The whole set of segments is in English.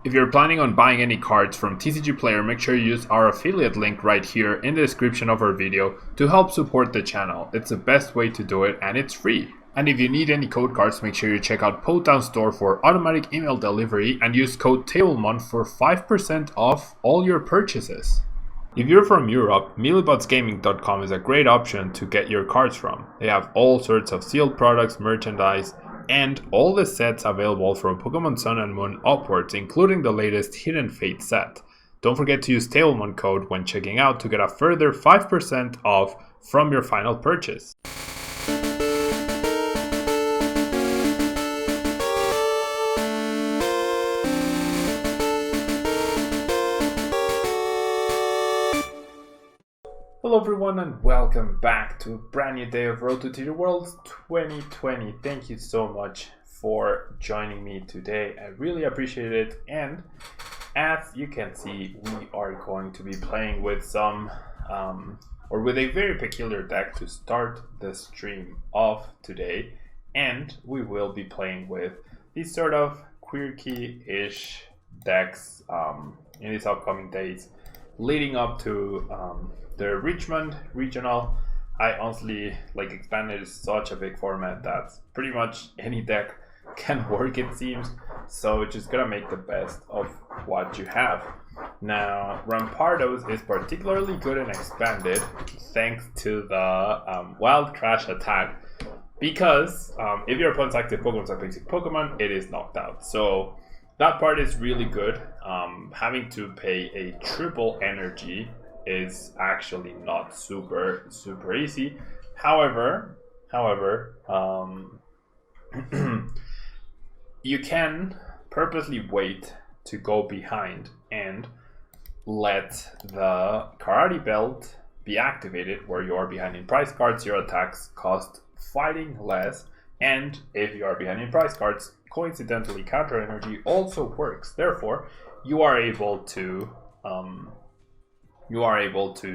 If you're planning on buying any cards from TCG Player, make sure you use our affiliate link right here in the description of our video to help support the channel. It's the best way to do it and it's free. And if you need any code cards, make sure you check out Potown Store for automatic email delivery and use code Tablemon for 5% off all your purchases. If you're from Europe, mealybotsgaming.com is a great option to get your cards from. They have all sorts of sealed products, merchandise, and all the sets available from Pokemon Sun and Moon upwards, including the latest Hidden Fate set. Don't forget to use Tablemon code when checking out to get a further 5% off from your final purchase. Hello everyone and welcome back to a brand new day of Road to TCG Worlds 2020. Thank you so much for joining me today. I really appreciate it, and as you can see, we are going to be playing with with a very peculiar deck to start the stream of today, and we will be playing with these sort of quirky-ish decks in these upcoming days leading up to the Richmond Regional. I honestly Expanded is such a big format that pretty much any deck can work, it seems. So just gotta make the best of what you have. Now, Rampardos is particularly good in Expanded thanks to the Wild Crash attack, because if your opponent's active Pokemon is a basic Pokemon, it is knocked out. So that part is really good. Having to pay a triple energy is actually not super easy. However, you can purposely wait to go behind and let the Karate Belt be activated where you are behind in price cards. Your attacks cost fighting less, and if you are behind in price cards, coincidentally counter energy also works. Therefore, you are able to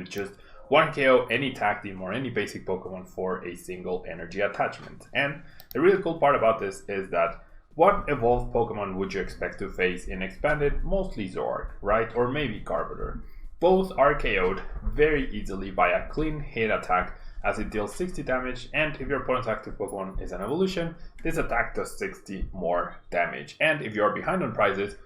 just 1KO any tag team or any basic Pokemon for a single energy attachment. And the really cool part about this is that what evolved Pokemon would you expect to face in Expanded? Mostly Zord, right? Or maybe Garbodor. Both are KO'd very easily by a clean hit attack, as it deals 60 damage, and if your opponent's active Pokemon is an evolution, this attack does 60 more damage. And if you are behind on prizes,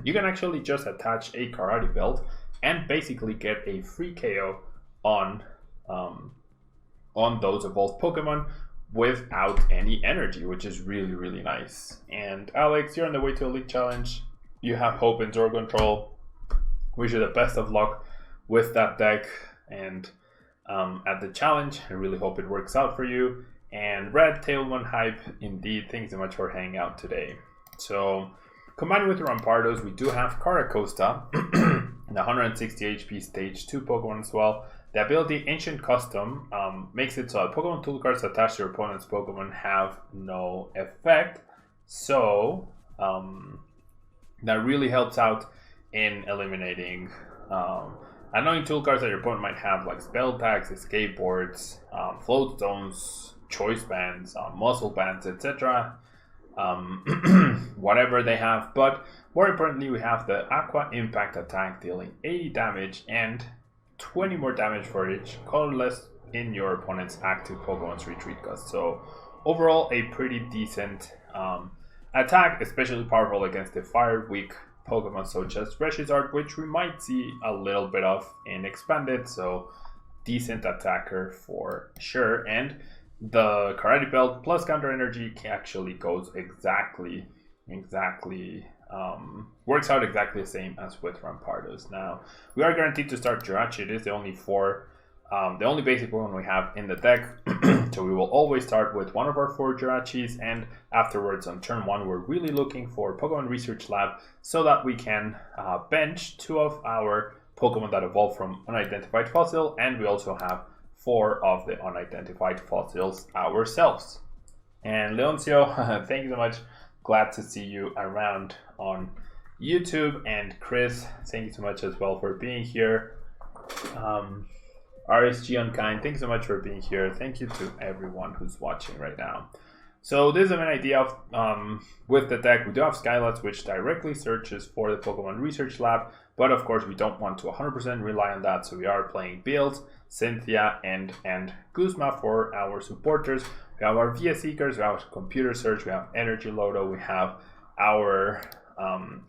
you can actually just attach a Karate Belt and basically get a free KO on those evolved Pokemon without any energy, which is really nice. And Alex, you're on the way to Elite Challenge. You have Hope and Zord Control. Wish you the best of luck with that deck and at the challenge. I really hope it works out for you. And Red Tailman Hype, indeed, thanks so much for hanging out today. So, combined with Rampardos, we do have Caracosta, the 160 HP stage 2 Pokemon as well. The ability Ancient Custom makes it so that Pokemon tool cards attached to your opponent's Pokemon have no effect. So, that really helps out in eliminating annoying tool cards that your opponent might have, like spell tags, escape boards, float stones, choice bands, muscle bands, etc. Whatever they have. But more importantly, we have the Aqua Impact attack, dealing 80 damage and 20 more damage for each colorless in your opponent's active Pokemon's retreat cost. So overall, a pretty decent attack, especially powerful against the fire weak Pokemon such as Reshizard, which we might see a little bit of in Expanded. So decent attacker for sure. And the Karate Belt plus counter energy actually goes works out exactly the same as with Rampardos. Now, we are guaranteed to start Jirachi. It is the only basic Pokemon we have in the deck. So we will always start with one of our 4 Jirachis, and afterwards on turn 1 we're really looking for Pokemon Research Lab so that we can bench 2 of our Pokemon that evolve from unidentified fossil, and we also have 4 of the unidentified fossils ourselves. And Leoncio, thank you so much. Glad to see you around on YouTube. And Chris, thank you so much as well for being here. RSG Unkind, thank you so much for being here. Thank you to everyone who's watching right now. So this is an idea of, with the deck, we do have Skylots, which directly searches for the Pokemon Research Lab, but of course we don't want to 100% rely on that, so we are playing Build, Cynthia, and Guzma for our supporters. We have our VS Seekers, we have Computer Search, we have Energy Lodo, we have our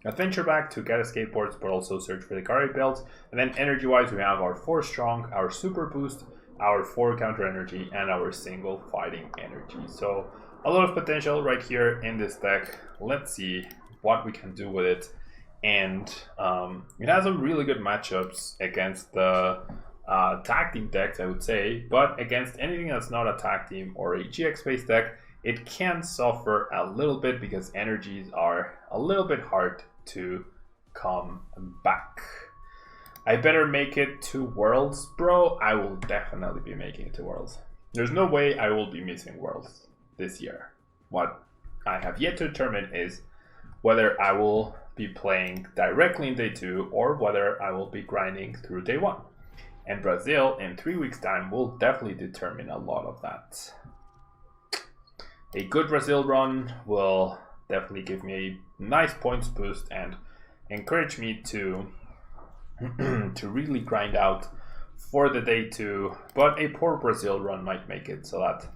Adventure Bag to get skateboards, but also search for the Gary Belts. And then energy-wise, we have our 4 Strong, our Super Boost, our 4 Counter Energy, and our single Fighting Energy. So a lot of potential right here in this deck. Let's see what we can do with it. And it has some really good matchups against the tag team decks, I would say, but against anything that's not a tag team or a GX-based deck, it can suffer a little bit because energies are a little bit hard to come back. I better make it to Worlds, bro. I will definitely be making it to Worlds. There's no way I will be missing Worlds this year. What I have yet to determine is whether I will be playing directly in day 2 or whether I will be grinding through day 1. And Brazil in 3 weeks time will definitely determine a lot of that. A good Brazil run will definitely give me a nice points boost and encourage me to to really grind out for the day 2, but a poor Brazil run might make it so that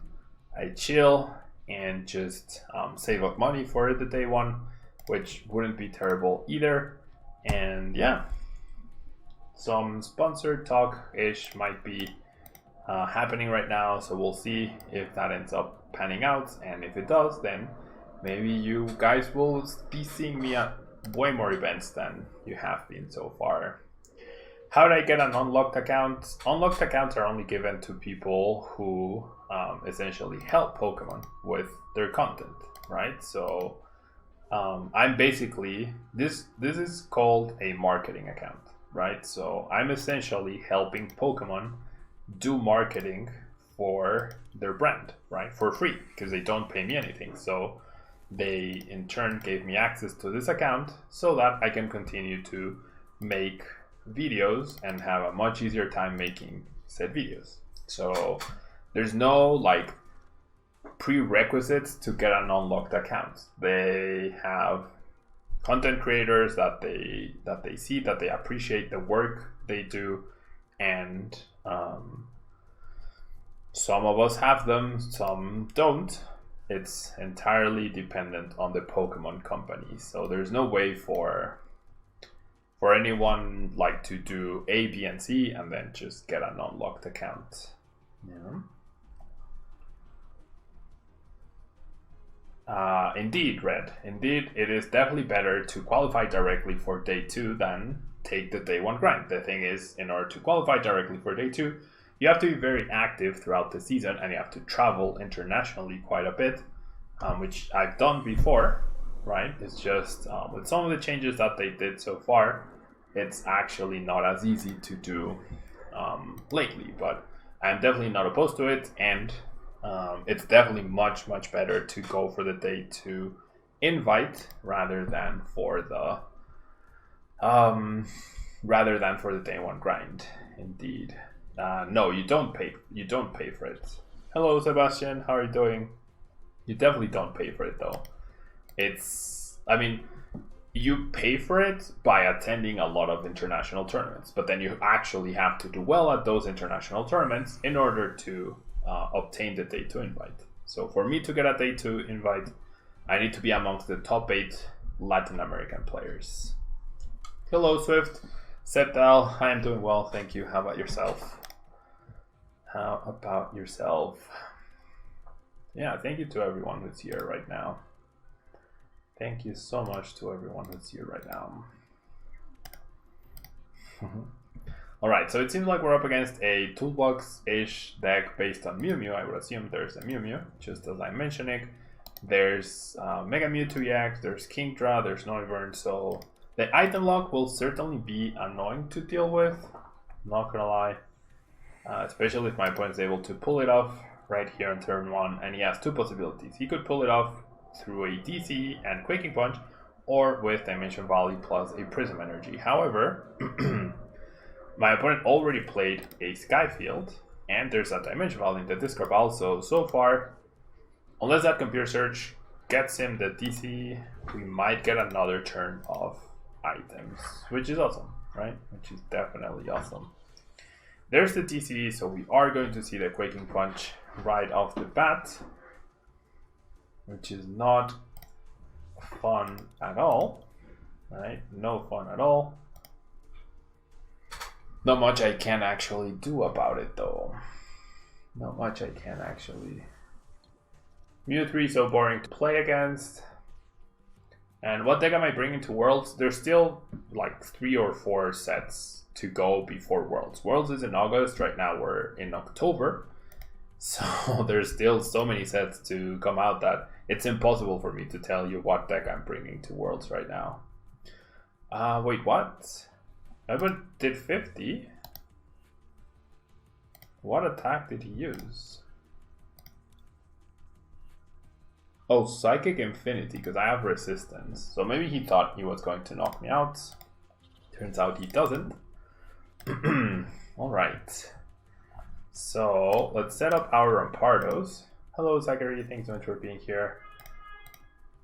I chill and just save up money for the day 1, which wouldn't be terrible either. And yeah, some sponsored talk-ish might be happening right now, so we'll see if that ends up panning out, and if it does, then maybe you guys will be seeing me at way more events than you have been so far. How do I get an unlocked account? Unlocked accounts are only given to people who essentially help Pokemon with their content, right? So I'm basically, this is called a marketing account, right? So I'm essentially helping Pokemon do marketing for their brand, right? For free, because they don't pay me anything. So they in turn gave me access to this account so that I can continue to make videos and have a much easier time making said videos. So there's no like prerequisites to get an unlocked account. They have content creators that they see, that they appreciate the work they do, and some of us have them, some don't. It's entirely dependent on the Pokemon company. So there's no way for anyone like to do A, B, and C and then just get an unlocked account. Yeah. Indeed, Red. Indeed, it is definitely better to qualify directly for day 2 than take the day 1 grind. The thing is, in order to qualify directly for day 2, you have to be very active throughout the season and you have to travel internationally quite a bit, which I've done before, right? It's just with some of the changes that they did so far, it's actually not as easy to do lately, but I'm definitely not opposed to it, and it's definitely much better to go for the day 2 invite rather than for the day 1 grind. Indeed. No, you don't pay for it. Hello, Sebastian, how are you doing? You definitely don't pay for it though. You pay for it by attending a lot of international tournaments, but then you actually have to do well at those international tournaments in order to obtain the day 2 invite. So for me to get a day 2 invite, I need to be amongst the top 8 Latin American players. Hello, Swift. Septal, I am doing well, thank you. How about yourself? Yeah, thank you to everyone who's here right now. Thank you so much to everyone who's here right now. Alright, so it seems like we're up against a toolbox-ish deck based on Mew Mew. I would assume there's a Mew Mew, just as I'm mentioning. There's Mega Mewtwo EX, there's Kingdra, there's Noivern, so the item lock will certainly be annoying to deal with, not gonna lie. Especially if my opponent is able to pull it off right here on turn 1, and he has 2 possibilities. He could pull it off through a DC and Quaking Punch, or with Dimension Valley plus a Prism Energy. However, my opponent already played a Skyfield, and there's a Dimension Valley in the discard pile, so far unless that computer search gets him the TC, we might get another turn of items, which is awesome, right? Which is definitely awesome. There's the TC, so we are going to see the Quaking Punch right off the bat, which is not fun at all, right? No fun at all. Not much I can actually do about it, though. Not much I can actually. Mew 3 so boring to play against. And what deck am I bringing to Worlds? There's still like 3 or 4 sets to go before Worlds. Worlds is in August. Right now we're in October. So there's still so many sets to come out that it's impossible for me to tell you what deck I'm bringing to Worlds right now. Wait, what? I did 50? What attack did he use? Oh, Psychic Infinity, because I have resistance. So maybe he thought he was going to knock me out. Turns out he doesn't. Alright. So, let's set up our Rampardos. Hello, Zachary, thanks so much for being here.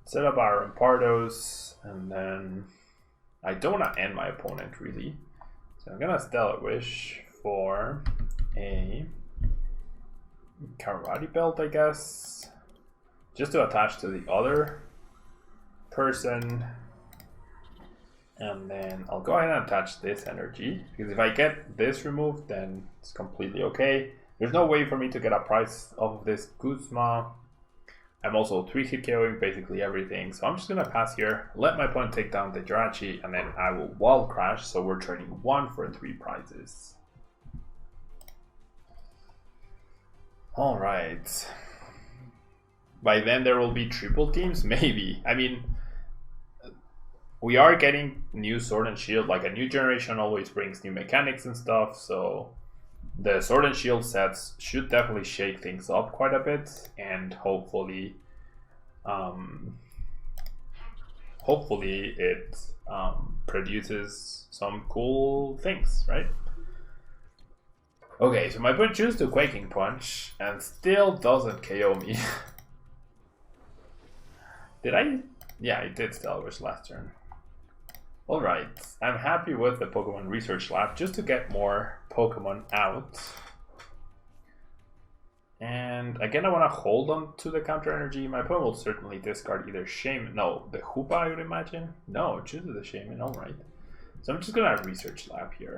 Set up our Rampardos, and then I don't want to end my opponent, really. So I'm going to Stellar Wish for a Karate Belt, I guess. Just to attach to the other person. And then I'll go ahead and attach this energy. Because if I get this removed, then it's completely okay. There's no way for me to get a price off of this Guzma. I'm also 3-hit KOing basically everything. So I'm just going to pass here. Let my opponent take down the Jirachi. And then I will wall crash. So we're trading 1 for 3 prizes. Alright. By then there will be triple teams? Maybe. I mean, we are getting new Sword and Shield. Like, a new generation always brings new mechanics and stuff. So the Sword and Shield sets should definitely shake things up quite a bit. And hopefully it produces some cool things, right? Okay, so my opponent chooses the Quaking Punch and still doesn't KO me. Did I? Yeah, I did Stellar Wish last turn. Alright, I'm happy with the Pokemon Research Lab just to get more Pokemon out. And again, I want to hold on to the counter energy. My opponent will certainly discard either Shaman. No, the Hoopa, I would imagine. No, it chooses the Shaman, alright. So I'm just going to Research Lab here.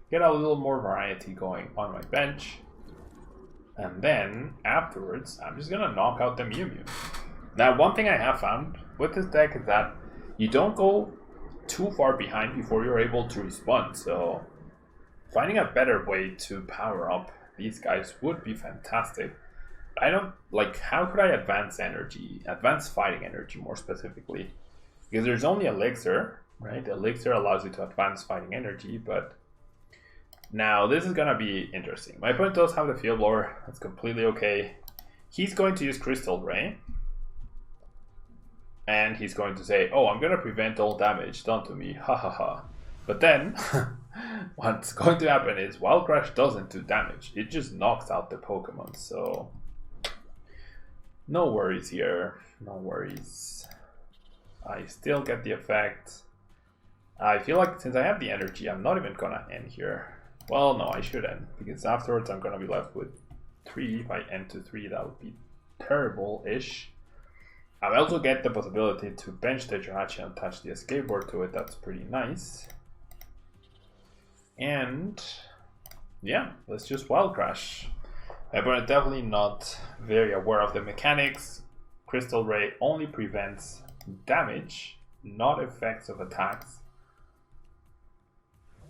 Get a little more variety going on my bench. And then, afterwards, I'm just going to knock out the Mew Mew. Now, one thing I have found with this deck is that you don't go too far behind before you're able to respond. So, finding a better way to power up these guys would be fantastic. I don't, like, how could I advance energy? Advance fighting energy, more specifically. Because there's only Elixir, right? Elixir allows you to advance fighting energy, but now this is going to be interesting. My opponent does have the Field Blower. That's completely okay. He's going to use Crystal Ray. And he's going to say, oh, I'm going to prevent all damage done to me, ha ha ha. But then, what's going to happen is Wild Crash doesn't do damage. It just knocks out the Pokemon, so no worries here, no worries. I still get the effect. I feel like since I have the energy, I'm not even going to end here. Well, no, I should end, because afterwards I'm going to be left with 3. If I end to 3, that would be terrible-ish. I also get the possibility to bench the Jirachi and attach the escape board to it. That's pretty nice. And yeah, let's just Wild Crash. My opponent definitely not very aware of the mechanics. Crystal Ray only prevents damage, not effects of attacks.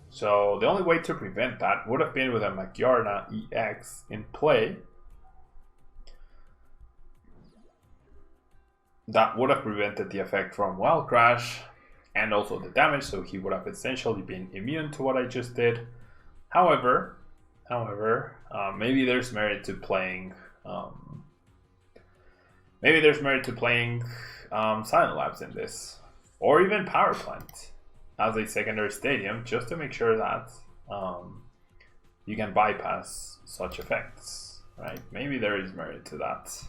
So the only way to prevent that would have been with a Magyarna EX in play. That would have prevented the effect from Wild Crash and also the damage, so he would have essentially been immune to what I just did. However, maybe there's merit to playing. Silent Labs in this, or even Power Plant as a secondary stadium, just to make sure that you can bypass such effects. Right? Maybe there is merit to that.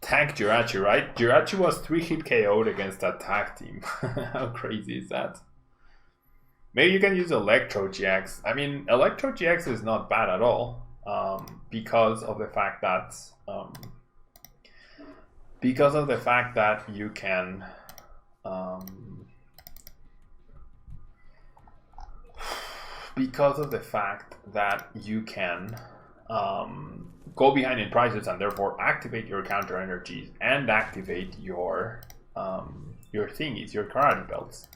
tank Jirachi, right? Jirachi was 3-hit KO'd against that tag team. How crazy is that? Maybe you can use Electro GX. I mean, Electro GX is not bad at all, because of the fact that you can go behind in prizes and therefore activate your counter energies and activate your thingies, your karate belts.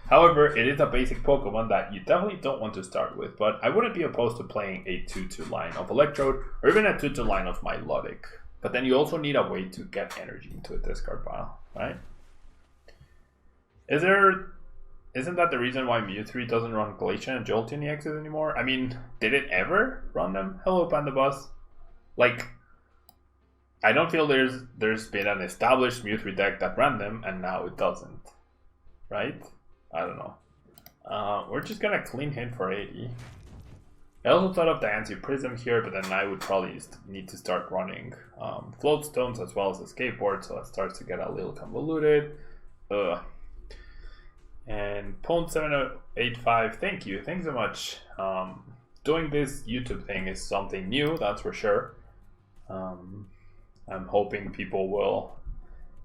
However, it is a basic Pokemon that you definitely don't want to start with, but I wouldn't be opposed to playing a 2-2 line of Electrode or even a 2-2 line of Milotic. But then you also need a way to get energy into a discard pile, right? Isn't that the reason why Mewtwo doesn't run Glacier and Jolteon EXs anymore? I mean, did it ever run them? Hello, Panda Bus. Like, I don't feel there's been an established Mewtwo deck that ran them, and now it doesn't, right? I don't know. We're just gonna clean hit for 80. I also thought of the Anti-Prism here, but then I would probably need to start running Float Stones as well as a Skateboard, so it starts to get a little convoluted. And Pwn7085, thank you, thanks so much. Doing this YouTube thing is something new, that's for sure. I'm hoping people will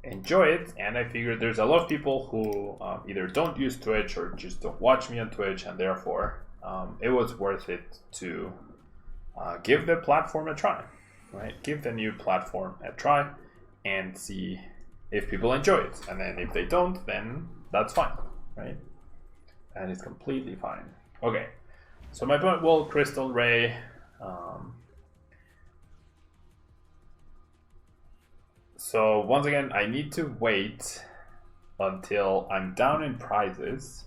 enjoy it, and I figured there's a lot of people who either don't use Twitch or just don't watch me on Twitch, and therefore it was worth it to give the platform a try, right? Give the new platform a try and see if people enjoy it, and then if they don't, then that's fine, right? That is completely fine. Okay, so my point, well, Crystal Ray. So once again, I need to wait until I'm down in prizes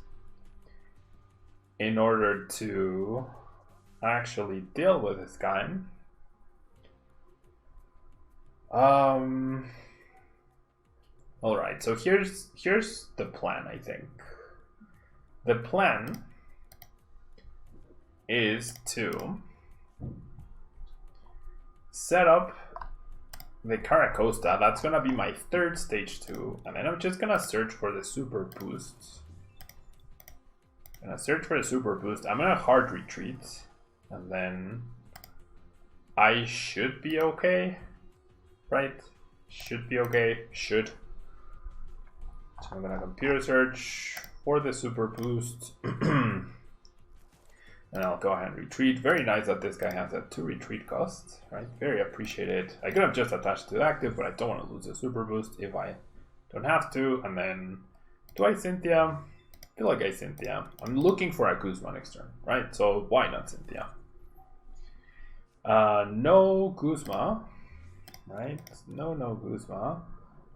in order to actually deal with this guy. Alright, so here's the plan, I think. The plan is to set up the Caracosta. That's gonna be my third stage 2, and then I'm just gonna search for the super boosts. I'm gonna hard retreat, and then I should be okay, right? Should be okay, should. So I'm gonna computer search for the super boost. And I'll go ahead and retreat. Very nice that this guy has a 2 retreat cost, right? Very appreciated. I could have just attached to active, but I don't want to lose a super boost if I don't have to. And then, do I Cynthia? I feel like I Cynthia. I'm looking for a Guzma next turn, right? So why not Cynthia? No Guzma, right? No Guzma.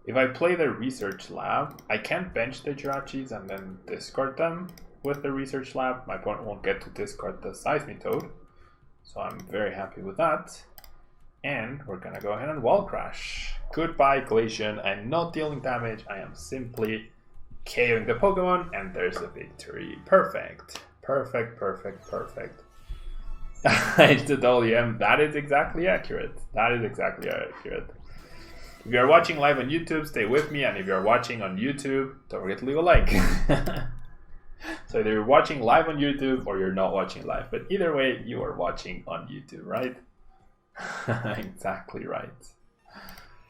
If I play the Research Lab, I can't bench the Jirachis and then discard them. With the Research Lab, my opponent won't get to discard the Seismitoad, so I'm very happy with that. And we're gonna go ahead and Wall Crash. Goodbye, Glacian. I'm not dealing damage, I am simply KOing the Pokemon, and there's a victory. Perfect. Perfect. It's the WM. That is exactly accurate. If you are watching live on YouTube, stay with me, and if you are watching on YouTube, don't forget to leave a like. So either you're watching live on YouTube or you're not watching live, but either way, you are watching on YouTube, right? Exactly right.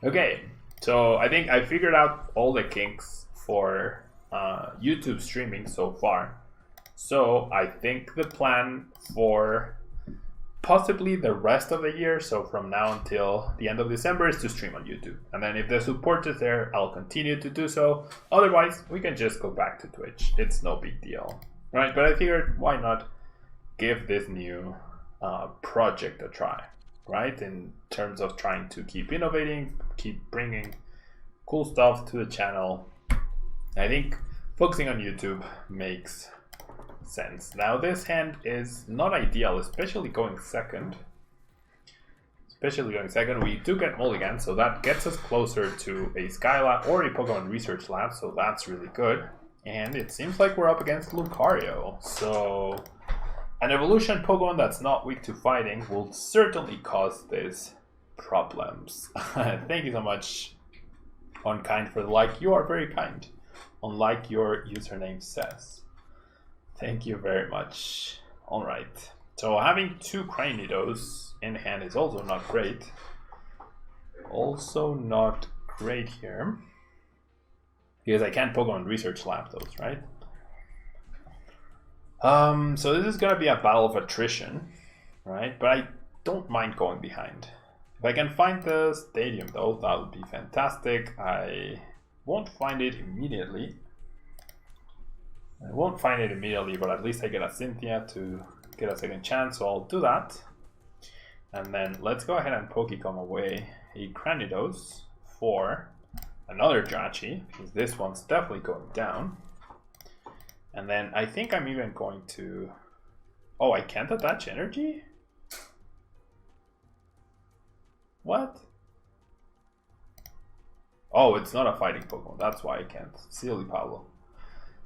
Okay, so I think I figured out all the kinks for YouTube streaming so far. So I think the plan for possibly the rest of the year, so from now until the end of December, is to stream on YouTube. And then if the support is there, I'll continue to do so. Otherwise, we can just go back to Twitch. It's no big deal, right? But I figured, why not give this new project a try, right? In terms of trying to keep innovating, keep bringing cool stuff to the channel. I think focusing on YouTube makes sense. Now this hand is not ideal, especially going second. We do get Mulligan, so that gets us closer to a Skylab or a Pokemon Research Lab, so that's really good. And it seems like we're up against Lucario, so an evolution Pokemon that's not weak to fighting will certainly cause this problems. Thank you so much, unkind for the like. You are very kind, unlike your username says. Thank you very much. All right. So having 2 Cranidos in hand is also not great. Also not great here. Because I can't Pokemon Research Lab those, right? So this is gonna be a battle of attrition, right? But I don't mind going behind. If I can find the stadium though, that would be fantastic. I won't find it immediately. But at least I get a Cynthia to get a second chance, so I'll do that. And then let's go ahead and Pokecom away a Cranidos for another Jirachi, because this one's definitely going down. And then I think I'm even going to... Oh, I can't attach energy? What? Oh, it's not a fighting Pokemon, that's why I can't. Silly Pablo.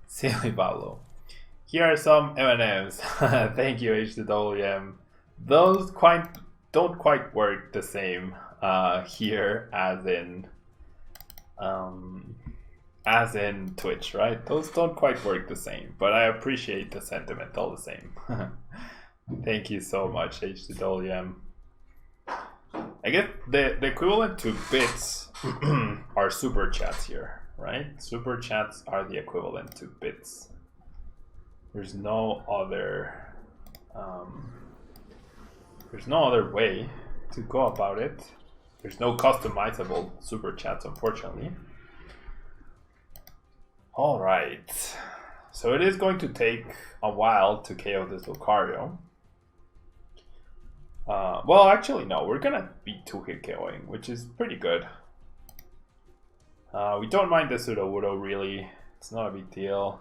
Silly Pablo. Here are some M&Ms. Thank you, H2WM. Those don't quite work the same here as in Twitch, right? Those don't quite work the same, but I appreciate the sentiment all the same. Thank you so much, H2WM. I guess the equivalent to bits are super chats here, right? Super chats are the equivalent to bits. There's no other way to go about it. There's no customizable super chats, unfortunately. All right, so it is going to take a while to KO this Lucario. Well, actually, no, we're gonna be 2-hit KOing, which is pretty good. We don't mind the Sudowoodo, really. It's not a big deal.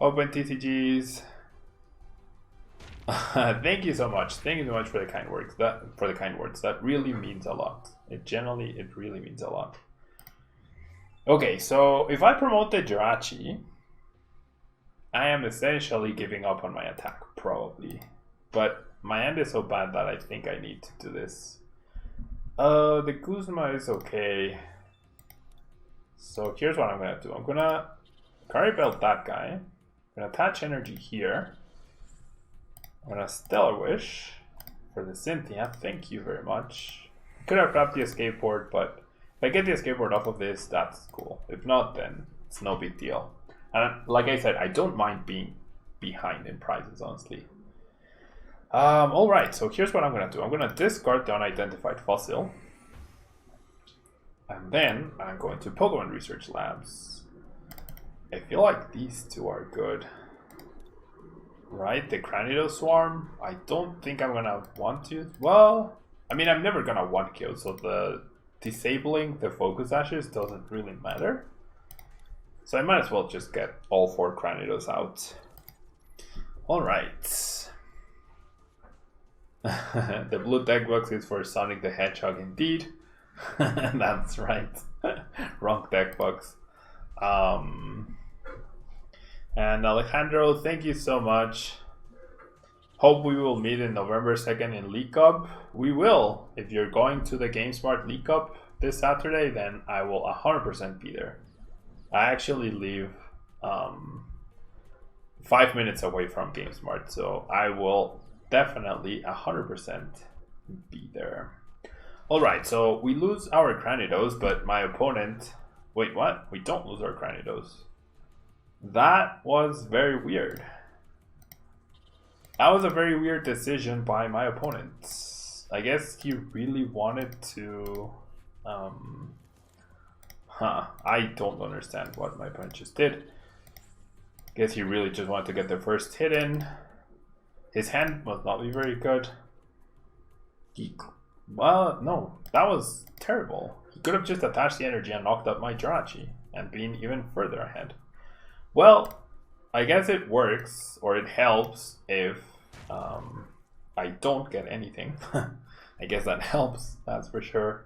Open TCGs. Thank you so much. Thank you so much for the kind words. That really means a lot. It really means a lot. Okay, so if I promote the Jirachi, I am essentially giving up on my attack, probably. But my hand is so bad that I think I need to do this. The Guzma is okay. So here's what I'm gonna do. I'm gonna Caribelt that guy. I'm gonna attach energy here. I'm gonna Stellar Wish for the Cynthia. Thank you very much. Could have grabbed the escape board, but if I get the escape board off of this, that's cool. If not, then it's no big deal. And like I said, I don't mind being behind in prizes, honestly. Alright, so here's what I'm gonna do. I'm gonna discard the unidentified fossil. And then I'm going to Pokemon Research Labs. I feel like these 2 are good. Right, the Cranido Swarm, I don't think I'm gonna want to. Well, I mean, I'm never gonna one-kill, so the disabling the Focus Ashes doesn't really matter. So I might as well just get all 4 Cranidos out. Alright. The blue deck box is for Sonic the Hedgehog indeed. That's right. Wrong deck box. And Alejandro, thank you so much. Hope we will meet in November 2nd in League Cup. We will. If you're going to the GameSmart League Cup this Saturday, then I will 100% be there. I actually live 5 minutes away from GameSmart, so I will definitely 100% be there. Alright, so we lose our Cranidos, but my opponent... Wait, what? We don't lose our Cranidos. That was very weird. That was a very weird decision by my opponent. I guess he really wanted to... I don't understand what my opponent just did. I guess he really just wanted to get the first hit in. His hand must not be very good. Well, no, that was terrible. He could have just attached the energy and knocked up my Jirachi and been even further ahead. Well, I guess it works, or it helps if I don't get anything. I guess that helps, that's for sure.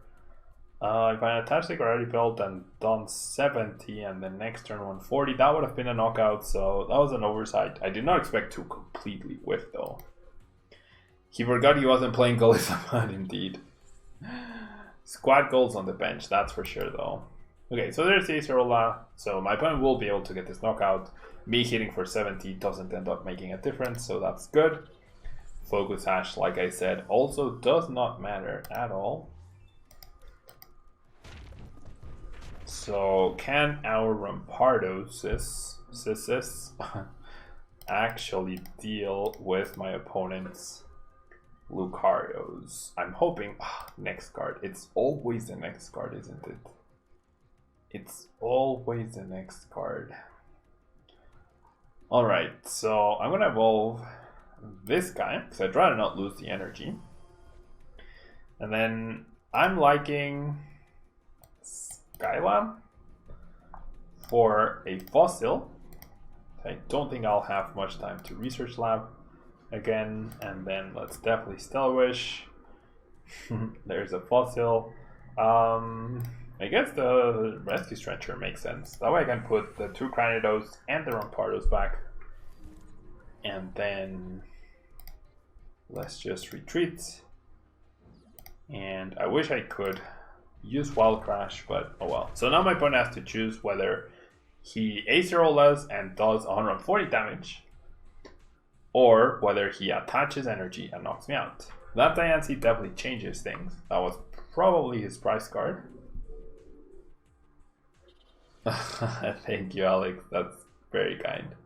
If I attach the Gravity Belt and done 70 and the next turn 140, that would have been a knockout, so that was an oversight. I did not expect to completely whiff though. He forgot he wasn't playing Golisabad indeed. Squad goals on the bench, that's for sure though. Okay, so there's the Acerola. So my opponent will be able to get this knockout. Me hitting for 70 doesn't end up making a difference, so that's good. Focus hash, like I said, also does not matter at all. So can our Rampardos actually deal with my opponent's Lucario's? I'm hoping. Next card. It's always the next card, isn't it? It's always the next card. Alright, so I'm gonna evolve this guy, because I'd rather not lose the energy. And then I'm liking Skyla for a fossil. I don't think I'll have much time to research lab again, and then let's definitely Stellar Wish. There's a fossil. I guess the Rescue Stretcher makes sense. That way I can put the 2 Cranidos and the Rampardos back. And then let's just retreat. And I wish I could use Wild Crash, but oh well. So now my opponent has to choose whether he Acerolas and does 140 damage, or whether he attaches energy and knocks me out. That Diancie definitely changes things. That was probably his prize card. Thank you, Alex. That's very kind.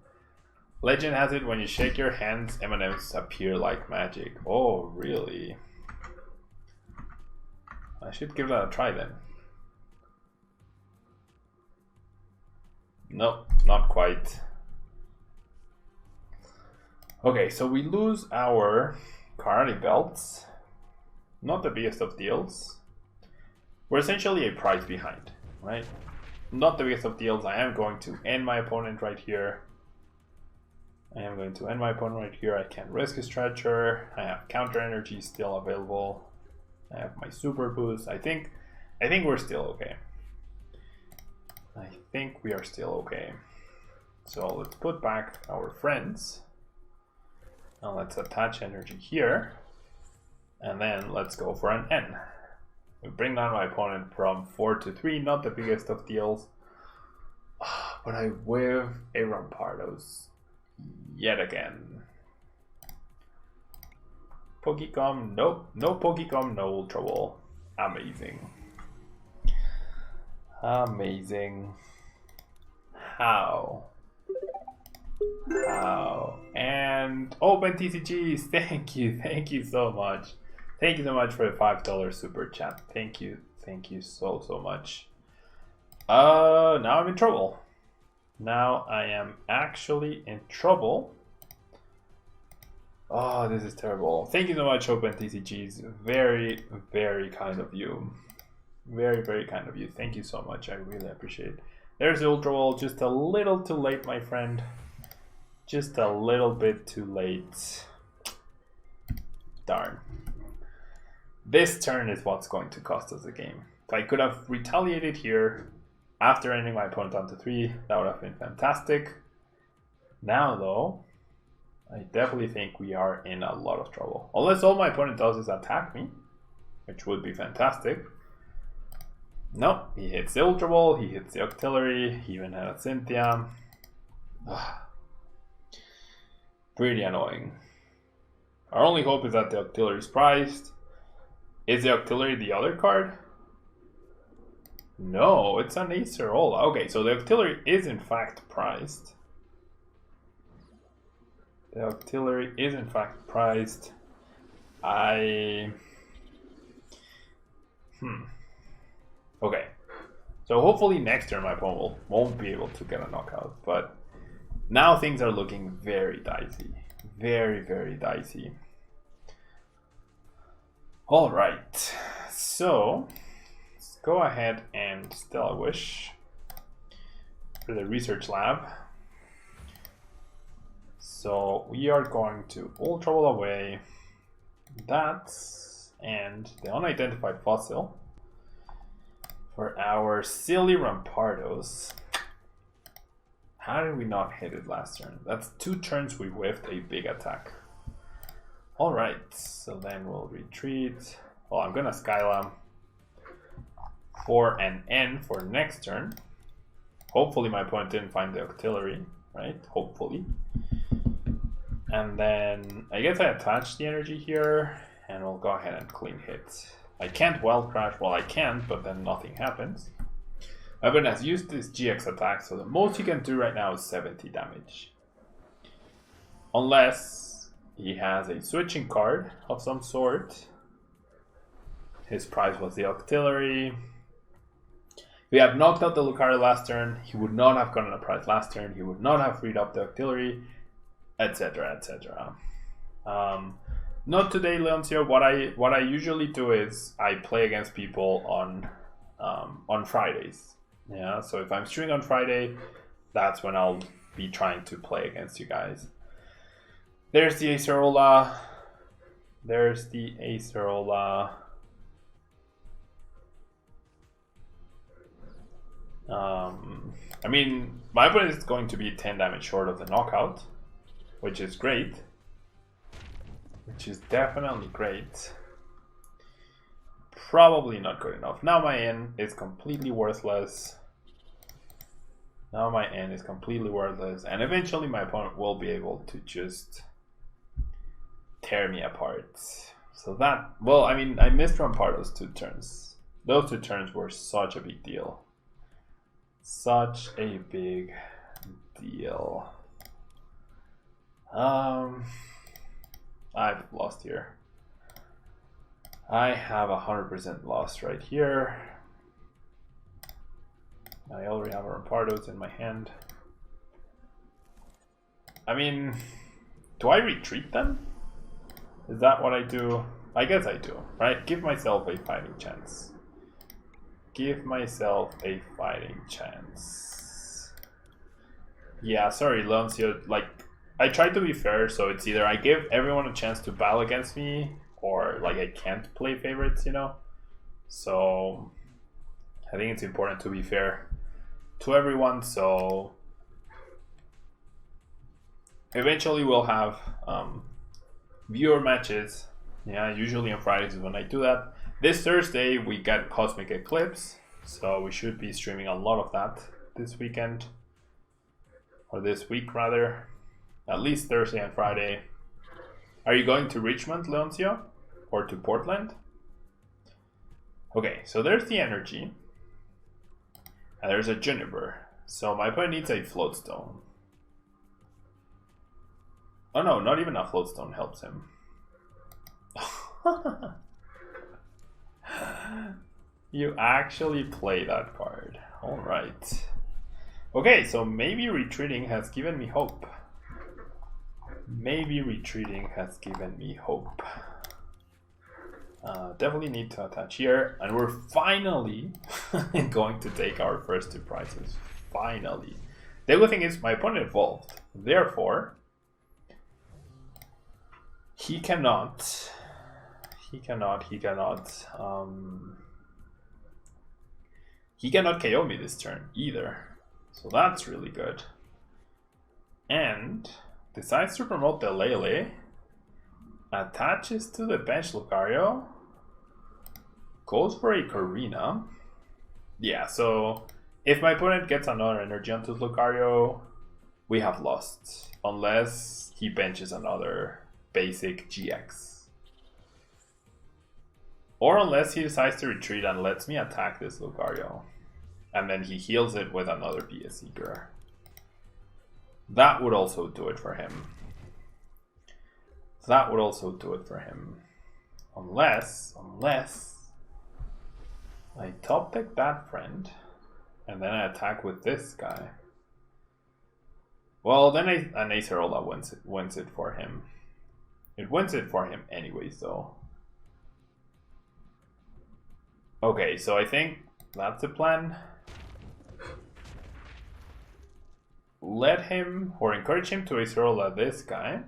Legend has it, when you shake your hands, M&Ms appear like magic. Oh, really? I should give that a try then. Nope, not quite. Okay, so we lose our Karate belts. Not the biggest of deals. We're essentially a prize behind, right? Not the biggest of deals. I am going to end my opponent right here. I can Rescue Stretcher. I have counter energy still available. I have my super boost. I think we're still okay. I think we are still okay. So let's put back our friends. Now let's attach energy here. And then let's go for an N. We bring down my opponent from 4 to 3, not the biggest of deals. But I whiff a Rampardos yet again. Pokecom, nope. No Pokecom, no Ultra Ball. Amazing. Amazing. How? And open TCGs. Thank you so much. Thank you so much for the $5 super chat. Thank you so much. Now I'm in trouble. Now I am actually in trouble. Oh, this is terrible. Thank you so much, Open TCGs. Very kind of you. Very kind of you. Thank you so much. I really appreciate it. There's the Ultra Wall. Just a little too late, my friend. Just a little bit too late. Darn. This turn is what's going to cost us the game. If I could have retaliated here after ending my opponent down to 3, that would have been fantastic. Now, though, I definitely think we are in a lot of trouble. Unless all my opponent does is attack me, which would be fantastic. Nope, he hits the Ultra Ball, he hits the Octillery, he even had a Cynthia. Pretty annoying. Our only hope is that the Octillery is priced. Is the Octillery the other card? No, it's an Acerola. Okay, so the Octillery is in fact priced. The Octillery is in fact priced. Okay. So hopefully next turn my opponent won't be able to get a knockout. But now things are looking very dicey. Very dicey. Alright. So let's go ahead and Stellar Wish for the research lab. So we are going to Ultra Ball away that and the unidentified fossil for our silly Rampardos. How did we not hit it last turn? That's 2 turns we whiffed a big attack. Alright, so then we'll retreat. Oh, I'm gonna Skylam. for an N for next turn. Hopefully my opponent didn't find the auxiliary, right? Hopefully. And then I guess I attach the energy here, and we'll go ahead and clean hit. I can't wild crash, well I can, but then nothing happens. My opponent has used this GX attack, so the most he can do right now is 70 damage. Unless he has a switching card of some sort. His prize was the auxiliary. If we had knocked out the Lucario last turn, he would not have gotten a prize last turn, he would not have freed up the auxiliary, etc, etc. Not today, Leoncio. What I usually do is I play against people on Fridays. Yeah, so if I'm streaming on Friday, that's when I'll be trying to play against you guys. There's the Acerola. There's the Acerola. I mean, my opponent is going to be 10 damage short of the knockout, which is great. Which is definitely great. Probably not good enough. Now my N is completely worthless. Now my N is completely worthless. And eventually my opponent will be able to just tear me apart. So that, well, I mean, I missed Rampardos 2 turns. Those 2 turns were such a big deal. Such a big deal. I've lost here. I have 100% lost right here. I already have a Rampardos in my hand. I mean, do I retreat them? Is that what I do? I guess I do, right? Give myself a fighting chance. Give myself a fighting chance. Yeah, sorry, Leoncio. Like, I try to be fair, so it's either I give everyone a chance to battle against me, or like I can't play favorites, you know? So I think it's important to be fair to everyone, so eventually we'll have viewer matches. Yeah, usually on Fridays is when I do that. This Thursday we get Cosmic Eclipse, so we should be streaming a lot of that this weekend, or this week rather. At least Thursday and Friday. Are you going to Richmond, Leoncio? Or to Portland? Okay, so there's the energy. And there's a Juniper. So my opponent needs a Floatstone. Oh no, not even a Floatstone helps him. You actually play that card. Alright. Okay, so maybe retreating has given me hope. Maybe retreating has given me hope. Definitely need to attach here. And we're finally going to take our first 2 prizes. Finally. The good thing is my opponent evolved. Therefore, he cannot KO me this turn either. So that's really good. And decides to promote the Lele, attaches to the bench Lucario, goes for a Karina. Yeah, so if my opponent gets another energy onto Lucario, we have lost. Unless he benches another basic GX. Or unless he decides to retreat and lets me attack this Lucario. And then he heals it with another PS Seeker. That would also do it for him. That would also do it for him. Unless I top deck that friend and then I attack with this guy. Well, then an Acerola wins it for him. It wins it for him anyways, though. Okay, so I think that's the plan. Let him, or encourage him to Acerola this guy.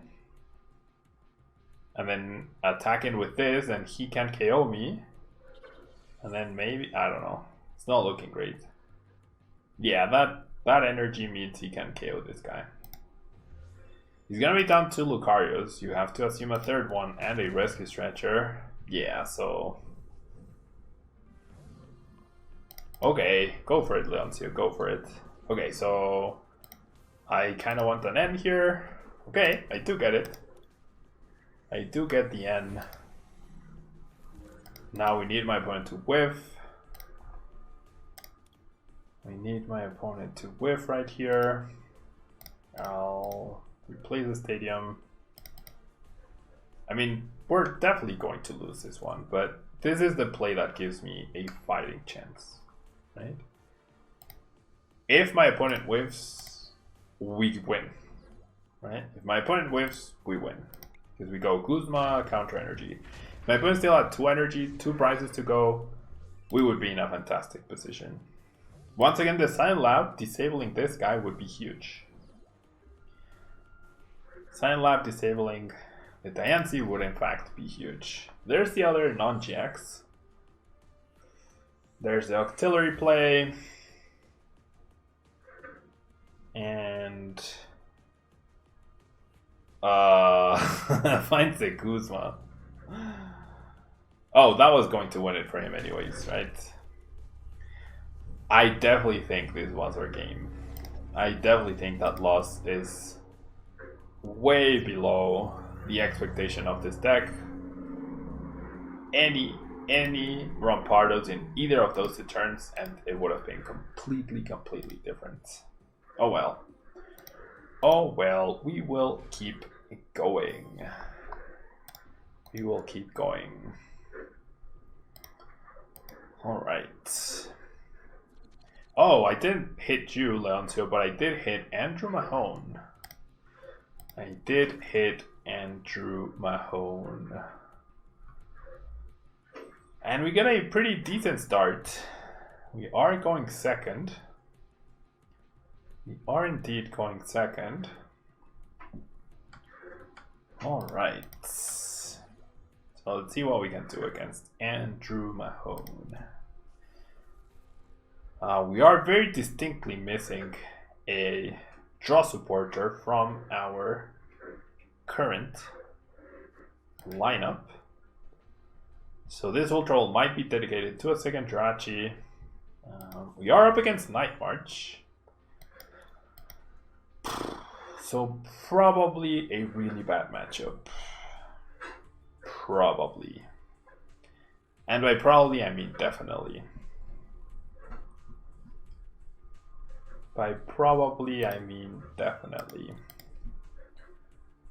And then attack him with this, and he can KO me. And then maybe, I don't know. It's not looking great. Yeah, that energy means he can KO this guy. He's gonna be down 2 Lucarios. You have to assume a 3rd one and a Rescue Stretcher. Yeah, so Okay, go for it, Leoncio, go for it. Okay, so I kind of want an N here. Okay, I do get it. I do get the N. Now we need my opponent to whiff. We need my opponent to whiff right here. I'll replace the stadium. I mean, we're definitely going to lose this one, but this is the play that gives me a fighting chance, right? If my opponent whiffs, we win, right? If my opponent whiffs, we win. Because we go Guzma, counter energy. If my opponent still had 2 energy, 2 prizes to go, we would be in a fantastic position. Once again, the Sign Lab disabling this guy would be huge. Sign Lab disabling the Diancie would in fact be huge. There's the other non-GX. There's the auxiliary play. And finds the Guzma. Oh, that was going to win it for him anyways, right? I definitely think this was our game. I definitely think that loss is way below the expectation of this deck. Any Rampardos in either of those 2 turns and it would have been completely different. Oh well. Oh well, we will keep going. We will keep going. Alright. Oh, I didn't hit you, Leoncio, but I did hit Andrew Mahone. I did hit Andrew Mahone. And we get a pretty decent start. We are going second. We are indeed going second. Alright. So let's see what we can do against Andrew Mahone. We are very distinctly missing a draw supporter from our current lineup. So this Ultra Ball might be dedicated to a second Jirachi. We are up against Night March. So probably a really bad matchup. Probably. And by probably I mean definitely. By probably I mean definitely.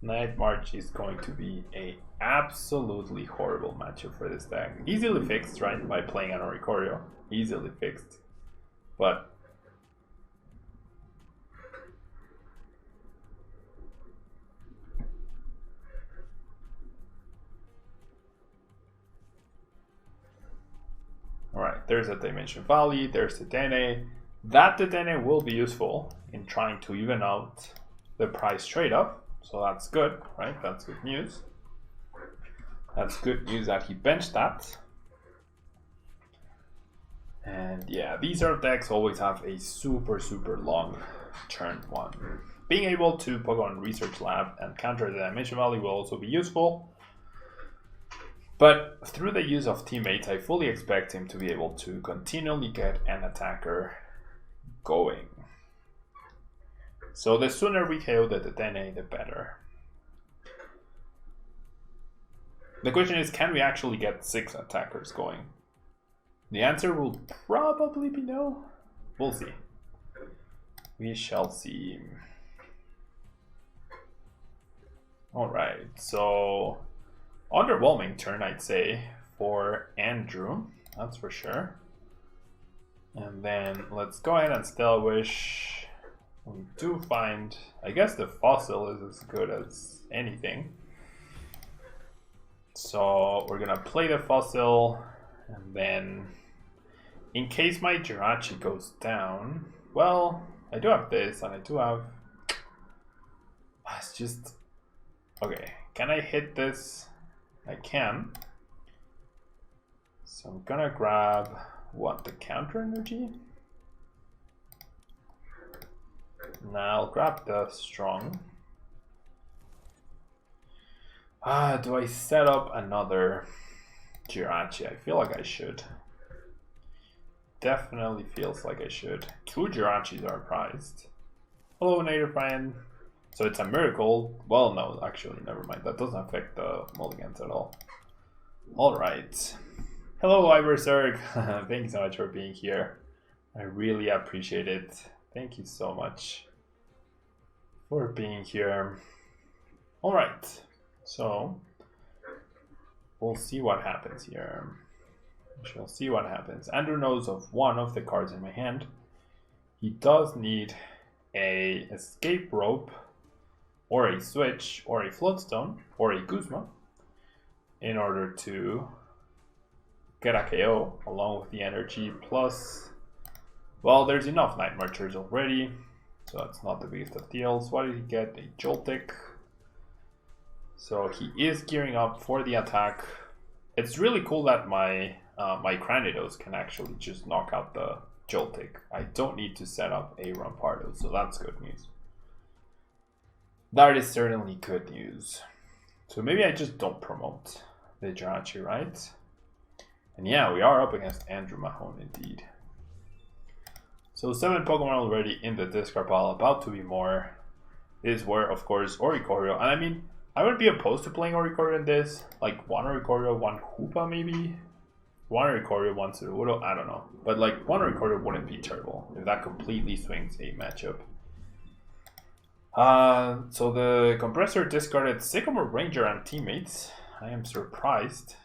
Night March is going to be a absolutely horrible matchup for this deck. Easily fixed, right, by playing an Oricorio. Easily fixed. But alright, there's a Dimension Valley, there's the Dene. That Dene will be useful in trying to even out the price trade-off. So that's good, right? That's good news. That's good news that he benched that. And yeah, these sort of decks always have a super long turn 1. Being able to Pokemon Research Lab and counter the Dimension Valley will also be useful. But through the use of teammates, I fully expect him to be able to continually get an attacker going. So the sooner we KO the Dene, the better. The question is, can we actually get 6 attackers going? The answer will probably be no. We'll see. We shall see. Alright, so underwhelming turn, I'd say, for Andrew. That's for sure. And then let's go ahead and Stellar Wish. We do find, I guess the Fossil is as good as anything. So we're gonna play the Fossil, and then in case my Jirachi goes down, well, I do have this, and I do have, it's just, okay, can I hit this? I can. So I'm gonna grab, what, the counter energy? Now I'll grab the strong. Do I set up another Jirachi? I feel like I should. definitely feels like I should. 2 Jirachis are prized. Hello, Nader Brian. So it's a miracle. Well, no, actually, never mind. That doesn't affect the mulligans at all. Alright. Hello, Iberserg. Thank you so much for being here. I really appreciate it. Thank you so much for being here. Alright. So, we'll see what happens here. We shall see what happens. Andrew knows of one of the cards in my hand. He does need a escape rope, or a switch, or a floodstone, or a Guzma in order to get a KO along with the energy. Plus, well, there's enough Night Marchers already, so that's not the biggest of deals. What did he get? A Joltik. So he is gearing up for the attack. It's really cool that my Cranidos can actually just knock out the Joltik. I don't need to set up a Rampardo, so that's good news. That is certainly good news. So maybe I just don't promote the Jirachi, right? And yeah, we are up against Andrew Mahone indeed. So 7 Pokemon already in the discard pile, about to be more. These were, of course, Oricorio. And I mean, I would be opposed to playing Oricorio in this. Like 1 Oricorio, 1 Hoopa maybe? 1 Oricorio, 1 Sudowoodo, I don't know. But like 1 Oricorio wouldn't be terrible if that completely swings a matchup. So the Compressor discarded Sycamore Ranger and teammates. I am surprised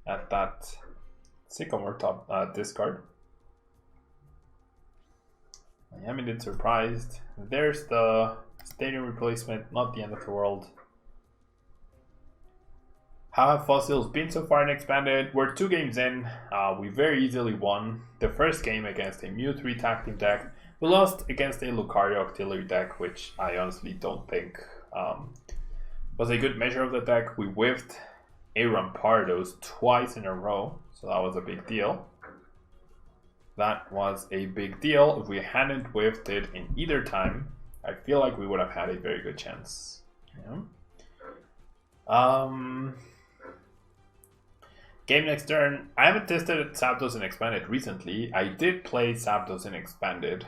at that Sycamore top discard. I am indeed surprised. There's the stadium replacement, not the end of the world. How have Fossils been so far in Expanded? We're 2 games in. We very easily won the first game against a Mew 3 tag team deck. We lost against a Lucario auxiliary deck, which I honestly don't think was a good measure of the deck. We whiffed a Rampardos twice in a row, so that was a big deal. That was a big deal. If we hadn't whiffed it in either time, I feel like we would have had a very good chance. Yeah. Game next turn. I haven't tested Zapdos in Expanded recently. I did play Zapdos in Expanded.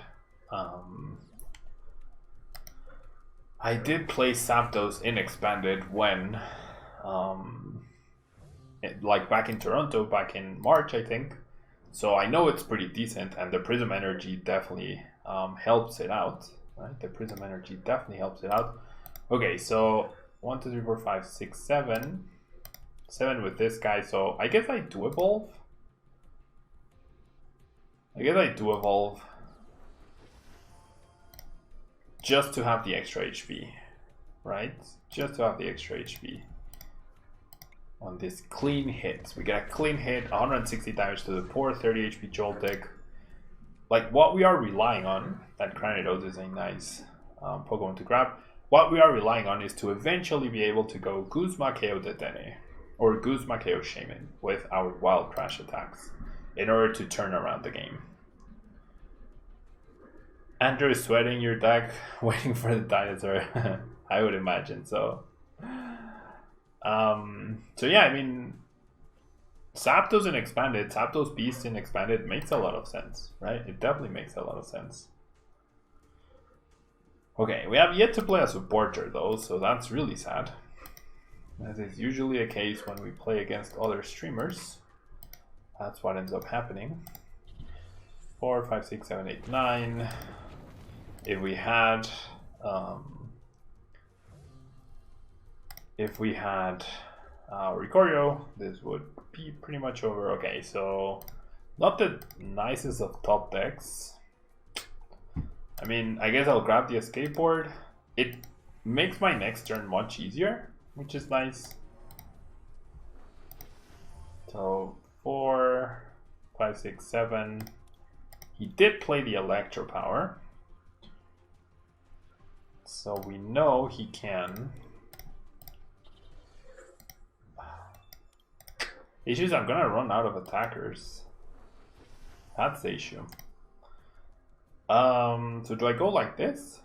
I did play Zapdos in Expanded when, like back in Toronto, back in March, I think. So I know it's pretty decent, and the Prism Energy definitely helps it out. Right, the Prism Energy definitely helps it out. Okay, so 1, 2, 3, 4, 5, 6, 7. 7 with this guy, so I guess I do evolve. Just to have the extra HP, right? Just to have the extra HP on this clean hit. We get a clean hit, 160 damage to the poor 30 HP Joltik. Like what we are relying on, that Cranidos is a nice Pokemon to grab. What we are relying on is to eventually be able to go Guzma KO Dedenne or Guzma KO Shaman with our Wild Crash attacks in order to turn around the game. Andrew is sweating your deck, waiting for the dinosaur. I would imagine so. So yeah, I mean, Zapdos in Expanded, Zapdos Beast in Expanded makes a lot of sense, right? It definitely makes a lot of sense. Okay, we have yet to play a supporter though, so that's really sad. As is usually a case when we play against other streamers. That's what ends up happening. 4, 5, 6, 7, 8, 9. If we had Oricorio, this would be pretty much over. Okay, so not the nicest of top decks. I mean, I guess I'll grab the escape board. It makes my next turn much easier, which is nice. So 4, 5, 6, 7. He did play the Electro Power, so we know he can. The issue is I'm gonna run out of attackers. That's the issue. So do I go like this?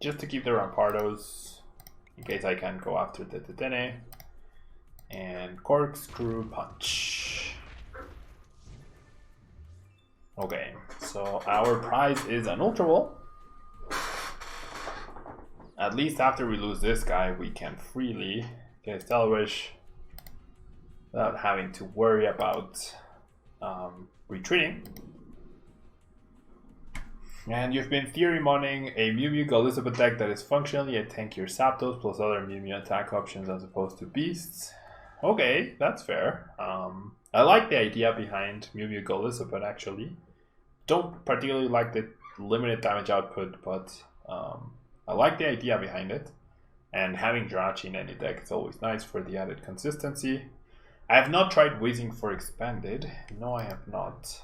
Just to keep the Rampardos, in case I can go after the Dedenne. And Corkscrew Punch. Okay, so our prize is an Ultra Ball. At least after we lose this guy, we can freely get a Stellar Wish without having to worry about retreating. And you've been Theory Moning a Mew Mew Elizabeth deck that is functionally a tankier Zapdos plus other Mew Mew attack options as opposed to Beasts. Okay, that's fair. I like the idea behind Mew Mew Elizabeth actually. Don't particularly like the limited damage output, but I like the idea behind it. And having Jirachi in any deck is always nice for the added consistency. I have not tried Whizzing for Expanded. No, I have not.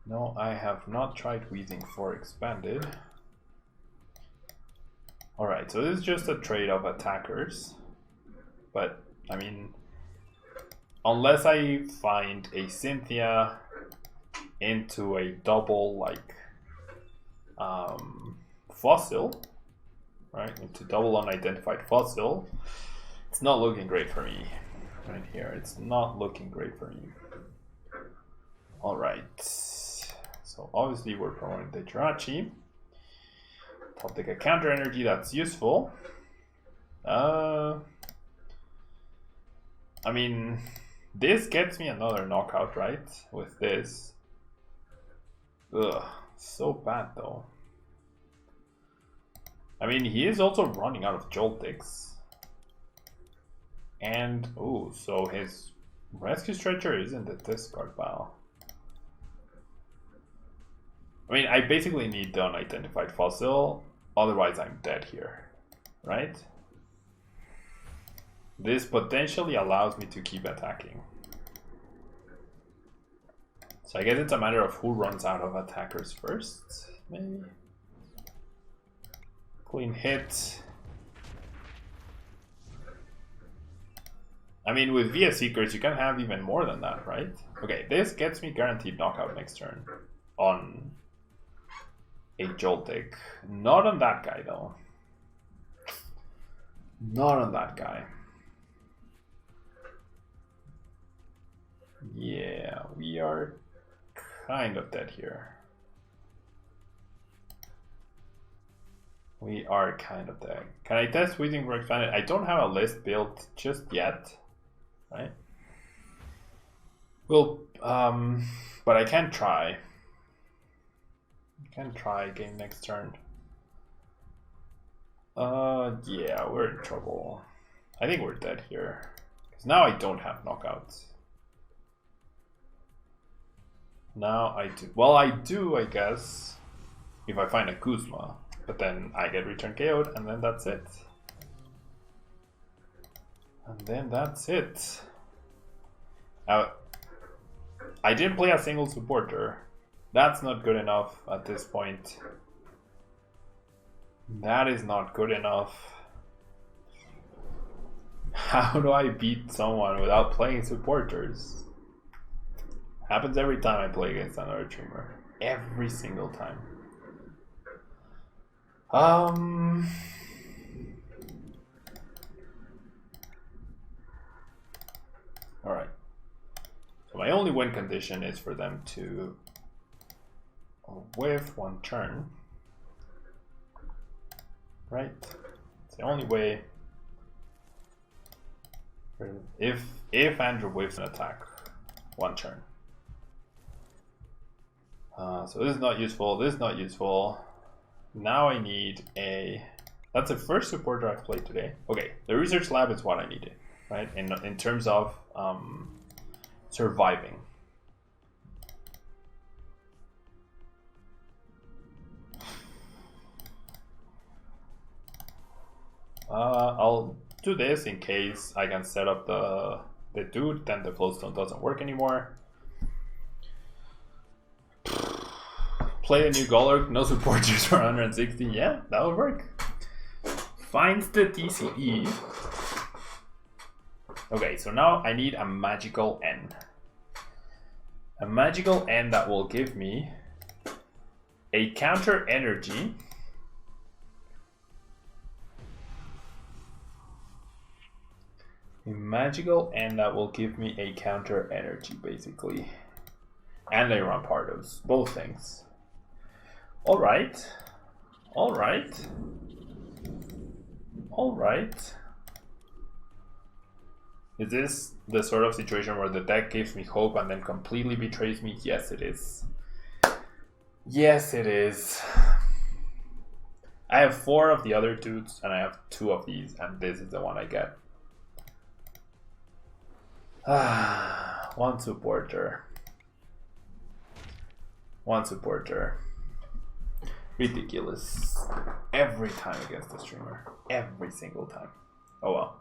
No, I have not tried Wheezing for Expanded. Alright, so this is just a trade of attackers. But, I mean, unless I find a Cynthia into a double, like, fossil, right? Into double unidentified fossil, it's not looking great for me. Right here, it's not looking great for me. Alright. So obviously we're promoting the Jirachi. Top deck a counter energy, that's useful. I mean, this gets me another knockout, right? With this. Ugh, so bad though. I mean, he is also running out of Joltix. And, oh, so his Rescue Stretcher is in the discard pile. I mean, I basically need the unidentified fossil, otherwise I'm dead here, right? This potentially allows me to keep attacking. So I guess it's a matter of who runs out of attackers first, maybe? Clean hit. I mean, with VS Seekers, you can have even more than that, right? Okay, this gets me guaranteed knockout next turn on a Joltik. Not on that guy, though. Not on that guy. Yeah, we are kind of dead here. We are kind of dead. Can I test Wheezing for Expanded? I don't have a list built just yet, right? Well, but I can try. I can try game next turn. Yeah, we're in trouble. I think we're dead here. Because now I don't have knockouts. Now I do. Well, I do, I guess, if I find a Kuzma. But then I get return KO'd, and then that's it. And then that's it. Now, I didn't play a single supporter. That's not good enough at this point. That is not good enough. How do I beat someone without playing supporters? Happens every time I play against another streamer. Every single time. Alright. So my only win condition is for them to whiff one turn. Right? It's the only way. If Andrew whiffs an attack one turn. So this is not useful, this is not useful. Now I need a... That's the first supporter I've played today. Okay, the research lab is what I needed, right? In terms of surviving. I'll do this in case I can set up the dude, then the flowstone doesn't work anymore. Play a new Golurk, no supporters for 160. Yeah, that would work. Finds the TCE. Okay, so now I need a magical N. A magical N that will give me a counter energy. A magical N that will give me a counter energy, basically. and a Rampardos, both things. Alright. Alright. Alright. Is this the sort of situation where the deck gives me hope and then completely betrays me? Yes, it is. Yes, it is. I have 4 of the other dudes and I have 2 of these, and this is the one I get. One supporter. One supporter. Ridiculous. Every time against the streamer. Every single time. Oh well.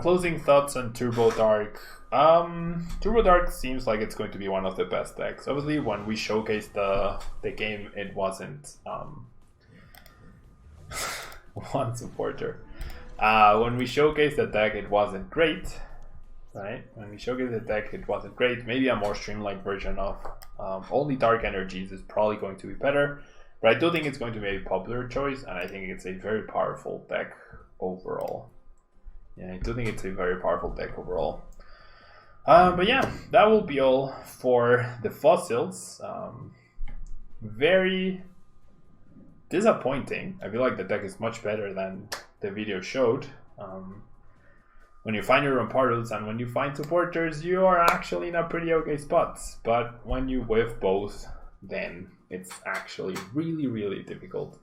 Closing thoughts on Turbo Dark. Turbo Dark seems like it's going to be one of the best decks. Obviously, when we showcased the game, it wasn't one supporter. When we showcased the deck, it wasn't great. Right? When we showcased the deck, it wasn't great. Maybe a more streamlined version of only Dark Energies is probably going to be better. But I do think it's going to be a popular choice, and I think it's a very powerful deck overall. Yeah, I do think it's a very powerful deck overall. But yeah, that will be all for the fossils. Very disappointing. I feel like the deck is much better than the video showed. When you find your Rampardos and when you find supporters, you are actually in a pretty okay spot. But when you whiff both, then it's actually really, really difficult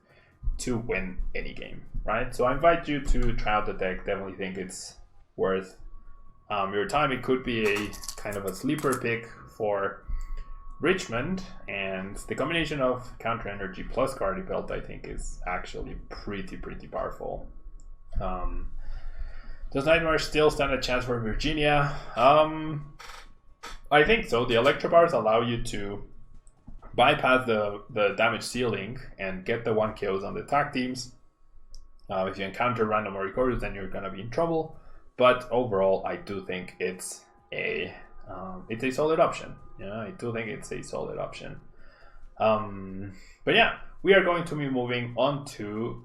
to win any game, right? So I invite you to try out the deck. Definitely think it's worth your time. It could be a kind of a sleeper pick for Richmond, and the combination of Counter Energy plus Guardy Belt I think is actually pretty powerful. Does Nightmare still stand a chance for Virginia? I think so. The Electro Bars allow you to bypass the damage ceiling and get the 1 kills on the attack teams. If you encounter random Oricorius, then you're gonna be in trouble. But overall, I do think it's a solid option. Yeah, I do think it's a solid option. But yeah, we are going to be moving on to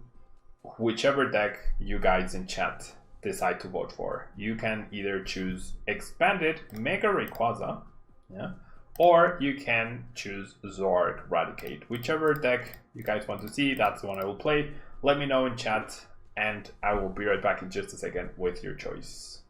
whichever deck you guys in chat decide to vote for. You can either choose Expanded Mega Rayquaza, yeah, or you can choose Zord Raticate. Whichever deck you guys want to see, that's the one I will play. Let me know in chat, and I will be right back in just a second with your choice.